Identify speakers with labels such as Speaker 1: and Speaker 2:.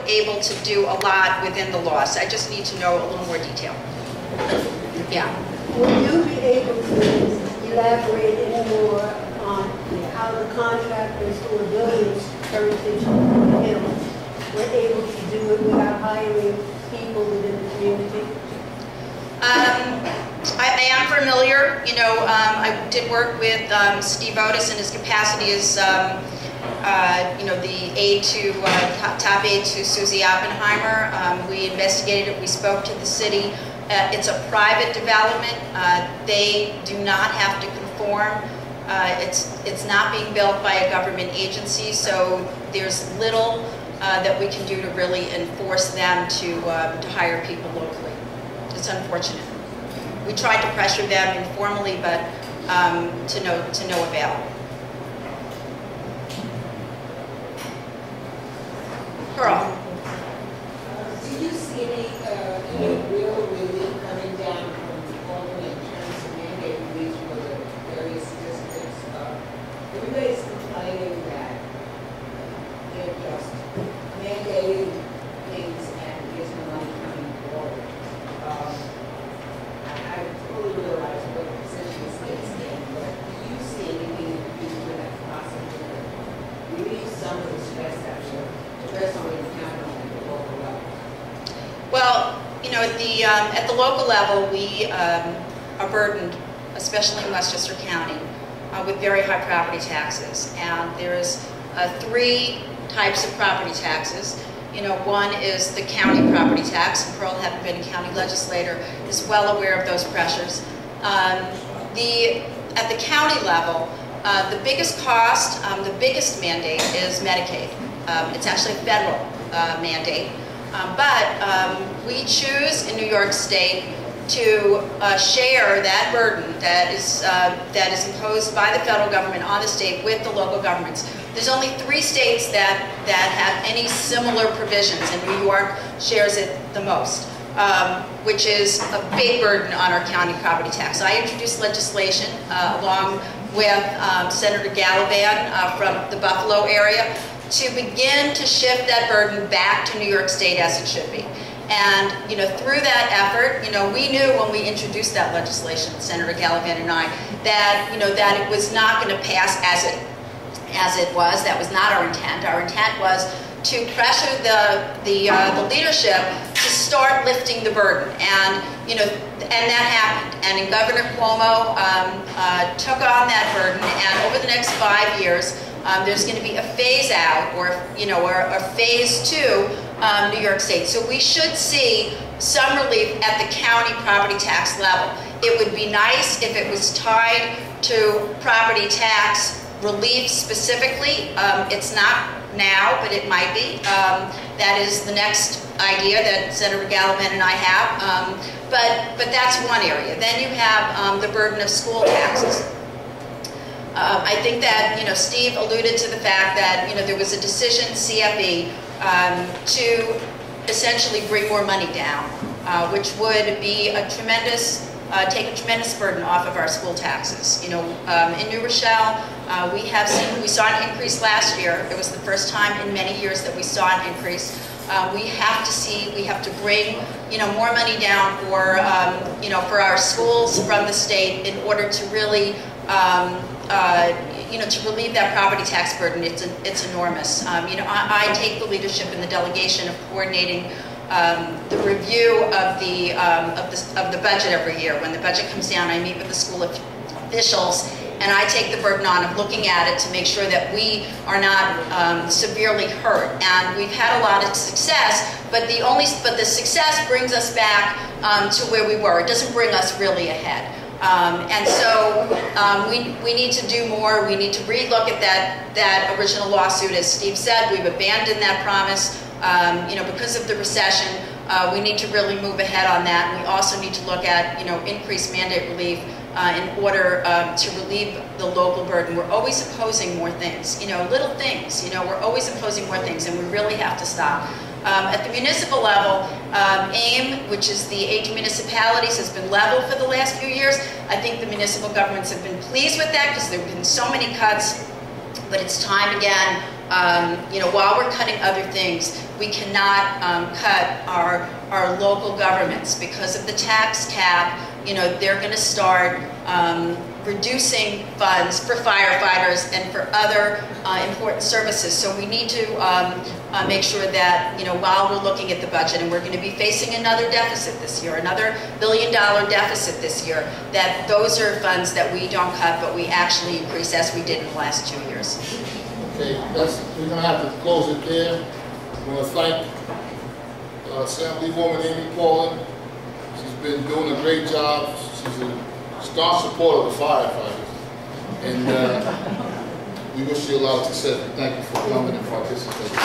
Speaker 1: able to do a lot within the law. So I just need to know a little more detail. Yeah.
Speaker 2: Would you be able to elaborate any more on how the contractors who are building Heritage Hills were able to do it without hiring people within the community?
Speaker 1: I am familiar. You know, I did work with Steve Otis in his capacity as, you know, the aide to, top aide to Susie Oppenheimer. We investigated it. We spoke to the city. It's a private development. They do not have to conform. It's not being built by a government agency, so there's little that we can do to really enforce them to hire people locally. It's unfortunate. We tried to pressure them informally, but to no avail. Pearl.
Speaker 3: Do you see any real relief coming down from Paulin in terms of mandate relief for the various districts? Everybody's complaining that they're just mandating things and there's no money coming forward. I totally realize what the position the state's in, but do you see anything in the future that possibly relieve some of the stress that you're addressing on the local level?
Speaker 1: Well, you know, at the local level, we are burdened, especially in Westchester County, with very high property taxes. And there's 3 types of property taxes. You know, one is the county property tax. Pearl, having been a county legislator, is well aware of those pressures. At the county level, the biggest cost, the biggest mandate is Medicaid. It's actually a federal mandate. But we choose in New York State to share that burden that is imposed by the federal government on the state with the local governments. There's only 3 states that have any similar provisions, and New York shares it the most, which is a big burden on our county property tax. So I introduced legislation along with Senator Gallivan from the Buffalo area to begin to shift that burden back to New York State as it should be. And, you know, through that effort, you know, we knew when we introduced that legislation, Senator Gallivan and I, that, you know, that it was not going to pass as it was. That was not our intent. Our intent was to pressure the leadership to start lifting the burden. And, you know, and that happened. And Governor Cuomo took on that burden, and over the next 5 years, there's going to be a phase out, or, you know, or phase 2 New York State. So we should see some relief at the county property tax level. It would be nice if it was tied to property tax relief specifically. It's not now, but it might be. That is the next idea that Senator Gallivan and I have. But that's one area. Then you have the burden of school taxes. I think that, you know, Steve alluded to the fact that, you know, there was a decision, CFE, to essentially bring more money down, which would be a tremendous, take a tremendous burden off of our school taxes. You know, in New Rochelle, we saw an increase last year. It was the first time in many years that we saw an increase. We have to bring, you know, more money down for, you know, for our schools from the state in order to really, you know, to relieve that property tax burden. It's enormous. You know, I take the leadership in the delegation of coordinating the review of the budget every year. When the budget comes down, I meet with the school officials, and I take the burden on of looking at it to make sure that we are not severely hurt. And we've had a lot of success, but the success brings us back to where we were. It doesn't bring us really ahead. And so we need to do more. We need to relook at that original lawsuit. As Steve said, we've abandoned that promise. You know, because of the recession, we need to really move ahead on that. And we also need to look at, you know, increased mandate relief in order to relieve the local burden. We're always imposing more things, you know, little things. You know, we're always imposing more things, and we really have to stop. At the municipal level, AIM, which is the Aid to Municipalities, has been leveled for the last few years. I think the municipal governments have been pleased with that because there have been so many cuts. But it's time again you know, while we're cutting other things, we cannot cut our local governments because of the tax cap. You know, they're going to start reducing funds for firefighters and for other important services. So we need to make sure that, you know, while we're looking at the budget, and we're going to be facing another deficit this year, another $1 billion deficit this year, that those are funds that we don't cut, but we actually increase as we did in the last 2 years.
Speaker 4: Okay, we're going to have to close it there. I want to thank Assemblywoman Amy Paulin. She's been doing a great job. She's a staunch supporter of the firefighters. And we wish you a lot of success. Thank you for coming and participating.